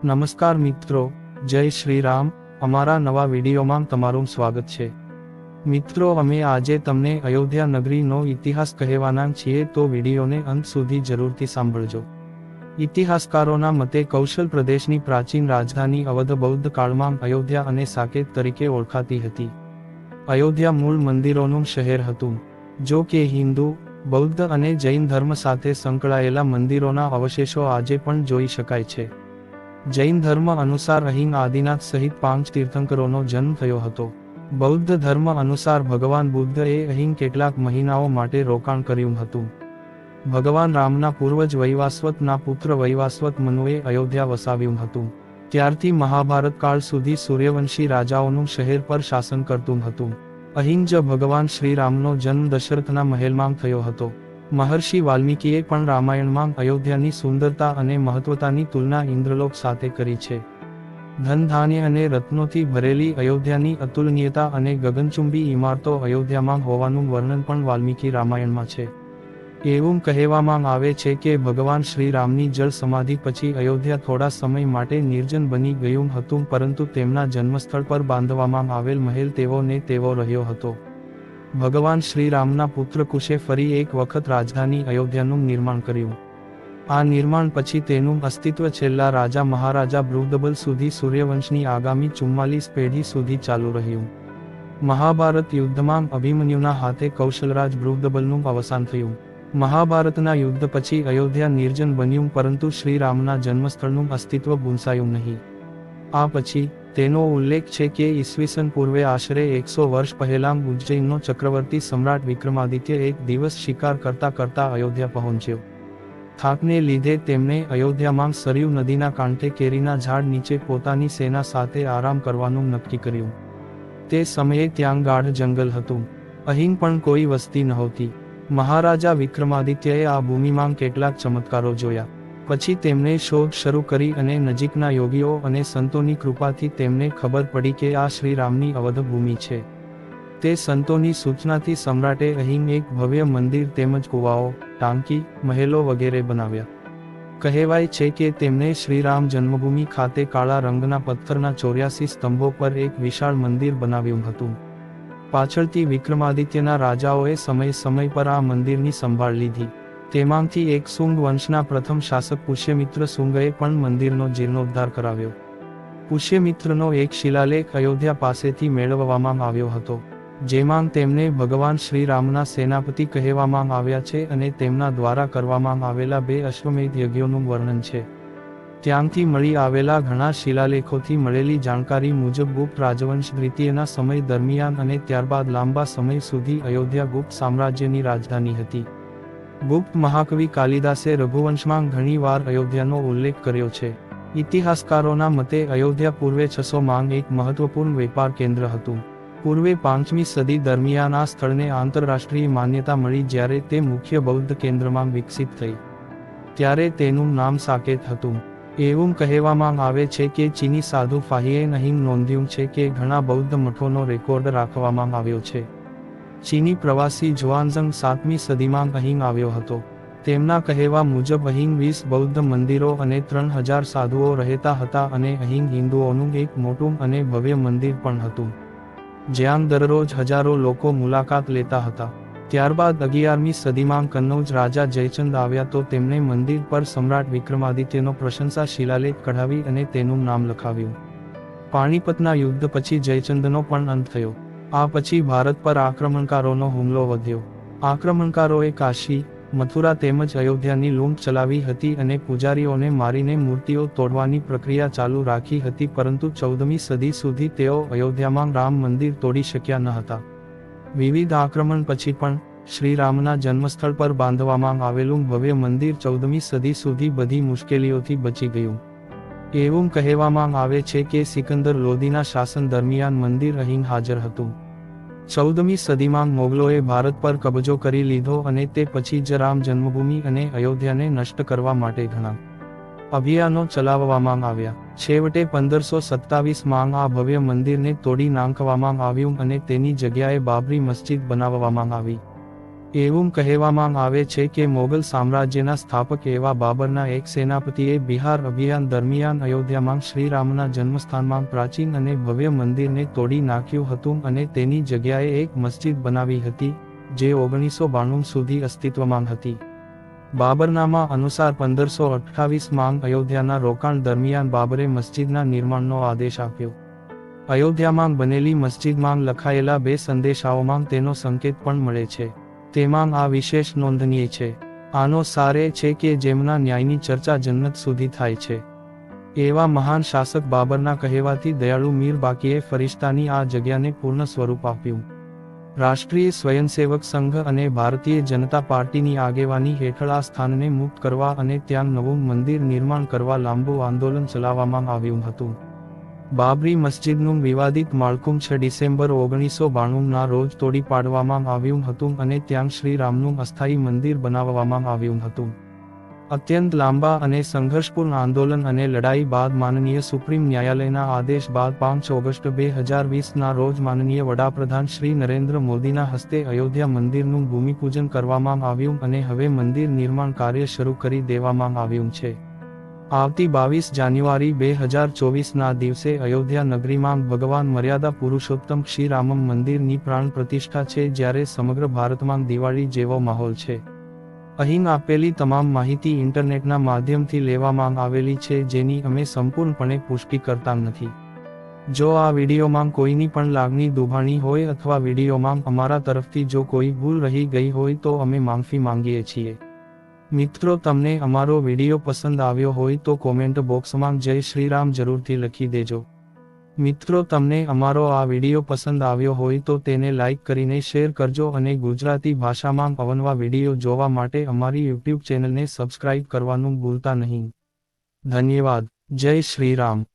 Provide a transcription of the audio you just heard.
નમસ્કાર મિત્રો, જય શ્રી રામ. અમારા નવા વિડીયોમાં તમારું સ્વાગત છે. મિત્રો, અમે આજે તમને અયોધ્યા નગરીનો ઇતિહાસ કહેવાના છીએ, તો વિડીયોને અંત સુધી જરૂરથી સાંભળજો. ઇતિહાસકારોના મતે કૌશલ પ્રદેશની પ્રાચીન રાજધાની અવધ બૌદ્ધ કાળમાં અયોધ્યા અને સાકેત તરીકે ઓળખાતી હતી. અયોધ્યા મૂળ મંદિરોનું શહેર હતું. જો કે હિન્દુ, બૌદ્ધ અને જૈન ધર્મ સાથે સંકળાયેલા મંદિરોના અવશેષો આજે પણ જોઈ શકાય છે. જૈન ધર્મ અનુસાર અહીં આદિનાથ સહિત 5 તીર્થંકરોનો જન્મ થયો હતો. બૌદ્ધ ધર્મ અનુસાર ભગવાન બુદ્ધએ અહીં કેટલાક મહિનાઓ માટે રોકાણ કર્યું હતું. ભગવાન રામના પૂર્વજ વૈવાસ્વતના પુત્ર વૈવાસ્વત મનુએ અયોધ્યા વસાવ્યું હતું. ત્યારથી મહાભારત કાળ સુધી સૂર્યવંશી રાજાઓનું શહેર પર શાસન કરતું હતું. અહીં જ ભગવાન શ્રીરામનો જન્મ દશરથના મહેલમાં થયો હતો. મહર્ષિ વાલ્મીકીએ પણ રામાયણમાં અયોધ્યાની સુંદરતા અને મહત્વતાની તુલના ઇન્દ્રલોક સાથે કરી છે. ધન ધાન્ય અને રત્નોથી ભરેલી અયોધ્યાની અતુલનીયતા અને ગગનચુંબી ઇમારતો અયોધ્યામાં હોવાનું વર્ણન પણ વાલ્મીકી રામાયણમાં છે. એવું કહેવામાં આવે છે કે ભગવાન શ્રીરામની જળ સમાધિ પછી અયોધ્યા થોડા સમય માટે નિર્જન બની ગયું હતું, પરંતુ તેમના જન્મસ્થળ પર બાંધવામાં આવેલ મહેલ તેવો ને તેવો રહ્યો હતો. ભગવાન શ્રીરામના પુત્ર કુશે ફરી એક વખત રાજધાની અયોધ્યાનું નિર્માણ કર્યું. આ નિર્માણ પછી તેનું અસ્તિત્વ છેલ્લા રાજા મહારાજા બૃહદબલ સુધી સૂર્યવંશની આગામી 44 પેઢી સુધી ચાલુ રહ્યું. મહાભારત યુદ્ધમાં અભિમન્યુના હાથે કૌશલરાજ બૃહદબલનું અવસાન થયું. મહાભારતના યુદ્ધ પછી અયોધ્યા નિર્જન બન્યું, પરંતુ શ્રીરામના જન્મસ્થળનું અસ્તિત્વ ભૂંસાયું નહીં. આ પછી તેનો ઉલ્લેખ છે કે ઈસવીસન પૂર્વે આશરે 100 વર્ષ પહેલાં ઉજ્જૈનનો ચક્રવર્તી સમ્રાટ વિક્રમાદિત્ય એક દિવસ શિકાર કરતા કરતા અયોધ્યા પહોંચ્યો. થાકને લીધે તેમણે અયોધ્યામાં સરયુ નદીના કાંઠે કેરીના ઝાડ નીચે પોતાની સેના સાથે આરામ કરવાનું નક્કી કર્યું. તે સમયે ત્યાં ગાઢ જંગલ હતું. અહીં પણ કોઈ વસ્તી નહોતી. મહારાજા વિક્રમાદિત્યએ આ ભૂમિમાં કેટલાક ચમત્કારો જોયા. પછી તેમણે શોધ શરૂ કરી અને નજીકના યોગીઓ અને સંતોની કૃપાથી તેમને ખબર પડી કે આ શ્રીરામની અવધ ભૂમિ છે. તે સંતોની સૂચનાથી સમ્રાટે અહીં એક ભવ્ય મંદિર તેમજ કુવાઓ, ટાંકી, મહેલો વગેરે બનાવ્યા. કહેવાય છે કે તેમણે શ્રીરામ જન્મભૂમિ ખાતે કાળા રંગના પથ્થરના 84 સ્તંભો પર એક વિશાળ મંદિર બનાવ્યું હતું. પાછળથી વિક્રમાદિત્યના રાજાઓએ સમય પર આ મંદિરની સંભાળ લીધી. તેમાંથી એક સુંગ વંશના પ્રથમ શાસક પુષ્યમિત્ર સુંગએ પણ મંદિરનો જીર્ણોદ્ધાર કરાવ્યો. પુષ્યમિત્રનો એક શિલાલેખ અયોધ્યા પાસેથી મેળવવામાં આવ્યો હતો, જેમાં તેમને ભગવાન શ્રીરામના સેનાપતિ કહેવામાં આવ્યા છે અને તેમના દ્વારા કરવામાં આવેલા 2 અશ્વમેધ યજ્ઞોનું વર્ણન છે. ત્યાંથી મળી આવેલા ઘણા શિલાલેખોથી મળેલી જાણકારી મુજબ ગુપ્ત રાજવંશ દ્વિતીયના સમય દરમિયાન અને ત્યારબાદ લાંબા સમય સુધી અયોધ્યા ગુપ્ત સામ્રાજ્યની રાજધાની હતી. ગુપ્ત મહાકવિ કાલિદાસે રઘુવંશમાં ઘણી વાર અયોધ્યાનો ઉલ્લેખ કર્યો છે. ઇતિહાસકારોના મતે અયોધ્યા પૂર્વે 600 માં એક મહત્વપૂર્ણ વેપાર કેન્દ્ર હતું. પૂર્વે 5મી સદી દરમિયાન આ સ્થળને આંતરરાષ્ટ્રીય માન્યતા મળી જ્યારે તે મુખ્ય બૌદ્ધ કેન્દ્રમાં વિકસિત થઈ. ત્યારે તેનું નામ સાકેત હતું. એવું કહેવામાં આવે છે કે ચીની સાધુ ફાહીએ અહીં નોંધ્યું છે કે ઘણા બૌદ્ધ મઠોનો રેકોર્ડ રાખવામાં આવ્યો છે. ચીની પ્રવાસી જુઆનઝંગ 7મી સદીમાં અહીં આવ્યો હતો. તેમના કહેવા મુજબ અહીં 20 બૌદ્ધ મંદિરો અને 3000 સાધુઓ રહેતા હતા અને અહીં હિન્દુઓનું એક મોટું અને ભવ્ય મંદિર પણ હતું, જ્યાં દરરોજ હજારો લોકો મુલાકાત લેતા હતા. ત્યારબાદ 11મી સદીમાં કન્નૌજ રાજા જયચંદ આવ્યા તો તેમણે મંદિર પર સમ્રાટ વિક્રમાદિત્યનો પ્રશંસા શિલાલેખ કઢાવી અને તેનું નામ લખાવ્યું. પાણીપતના યુદ્ધ પછી જયચંદનો પણ અંત થયો. આ પછી ભારત પર આક્રમણકારોનો હુમલો વધ્યો. આક્રમણકારોએ કાશી, મથુરા તેમજ અયોધ્યાની લૂંટ ચલાવી હતી અને પૂજારીઓને મારીને મૂર્તિઓ તોડવાની પ્રક્રિયા ચાલુ રાખી હતી, પરંતુ 14મી સદી સુધી તેઓ અયોધ્યામાં રામ મંદિર તોડી શક્યા ન હતા. વિવિધ આક્રમણ પછી પણ શ્રીરામના જન્મસ્થળ પર બાંધવામાં આવેલું ભવ્ય મંદિર 14મી સદી સુધી બધી મુશ્કેલીઓથી બચી ગયું. એવું કહેવામાં આવે છે કે સિકંદર લોદીના શાસન દરમિયાન મંદિર અહીં હાજર હતું. 14મી સદીમાં મોગલોએ ભારત પર કબજો કરી લીધો અને તે પછી જ રામ જન્મભૂમિ અને અયોધ્યાને નષ્ટ કરવા માટે ઘણા અભિયાનો ચલાવવામાં આવ્યા. છેવટે 1527માં આ ભવ્ય મંદિરને તોડી નાખવામાં આવ્યું અને તેની જગ્યાએ બાબરી મસ્જિદ બનાવવામાં આવી. એવું કહેવામાં આવે છે કે મોગલ સામ્રાજ્યના સ્થાપક એવા બાબરના એક સેનાપતિએ બિહાર અભિયાન દરમિયાન અયોધ્યામાં શ્રીરામના જન્મસ્થાનમાં પ્રાચીન અને ભવ્ય મંદિરને તોડી નાખ્યું હતું અને તેની જગ્યાએ એક મસ્જિદ બનાવી હતી, જે 1992 સુધી અસ્તિત્વમાં હતી. બાબરનામા અનુસાર 1528માં અયોધ્યાના રોકાણ દરમિયાન બાબરે મસ્જિદના નિર્માણનો આદેશ આપ્યો. અયોધ્યામાં બનેલી મસ્જિદમાં લખાયેલા 2 સંદેશાઓમાં તેનો સંકેત પણ મળે છે. તેમાં આ વિશેષ નોંધનીય છે. આનો સાર એ છે કે જેમના ન્યાયની ચર્ચા જન્નત સુધી થાય છે. એવા મહાન શાસક બાબરના કહેવાથી દયાળુ મીર બાકીએ ફરિશ્તાની આ જગ્યાને પૂર્ણ સ્વરૂપ આપ્યું. રાષ્ટ્રીય સ્વયંસેવક સંઘ અને ભારતીય જનતા પાર્ટીની આગેવાની હેઠળ આ સ્થાનને મુક્ત કરવા અને ત્યાં નવું મંદિર નિર્માણ કરવા લાંબુ આંદોલન ચલાવવામાં આવ્યું હતું. બાબરી મસ્જિદનું વિવાદિત માળખું 6 ડિસેમ્બર 1992ના રોજ તોડી પાડવામાં આવ્યું હતું અને ત્યાં શ્રીરામનું અસ્થાયી મંદિર બનાવવામાં આવ્યું હતું. અત્યંત લાંબા અને સંઘર્ષપૂર્ણ આંદોલન અને લડાઈ બાદ માનનીય સુપ્રીમ ન્યાયાલયના આદેશ બાદ 5 ઓગસ્ટ 2020ના રોજ માનનીય વડાપ્રધાન શ્રી નરેન્દ્ર મોદીના હસ્તે અયોધ્યા મંદિરનું ભૂમિપૂજન કરવામાં આવ્યું અને હવે મંદિર નિર્માણ કાર્ય શરૂ કરી દેવામાં આવ્યું છે. આવતી 22 જાન્યુઆરી 2024ના દિવસે અયોધ્યા નગરીમાં ભગવાન મર્યાદા પુરુષોત્તમ શ્રીરામમ મંદિરની પ્રાણ પ્રતિષ્ઠા છે, જ્યારે સમગ્ર ભારતમાં દિવાળી જેવો માહોલ છે. અહીં આપેલી તમામ માહિતી ઇન્ટરનેટના માધ્યમથી લેવામાં આવેલી છે, જેની અમે સંપૂર્ણપણે પુષ્ટિ કરતા નથી. જો આ વિડીયોમાં કોઈની પણ લાગણી દુભાણી હોય અથવા વિડીયોમાં અમારા તરફથી જો કોઈ ભૂલ રહી ગઈ હોય તો અમે માફી માંગીએ છીએ. મિત્રો, તમને અમારો વિડીયો પસંદ આવ્યો હોય તો કોમેન્ટ બોક્સમાં જય શ્રીરામ જરૂરથી લખી દેજો. મિત્રો, તમને અમારો આ વિડીયો પસંદ આવ્યો હોય તો તેને લાઈક કરીને શેર કરજો અને ગુજરાતી ભાષામાં અવનવા વિડીયો જોવા માટે અમારી યુટ્યુબ ચેનલને સબસ્ક્રાઇબ કરવાનું ભૂલતા નહીં. ધન્યવાદ. જય શ્રીરામ.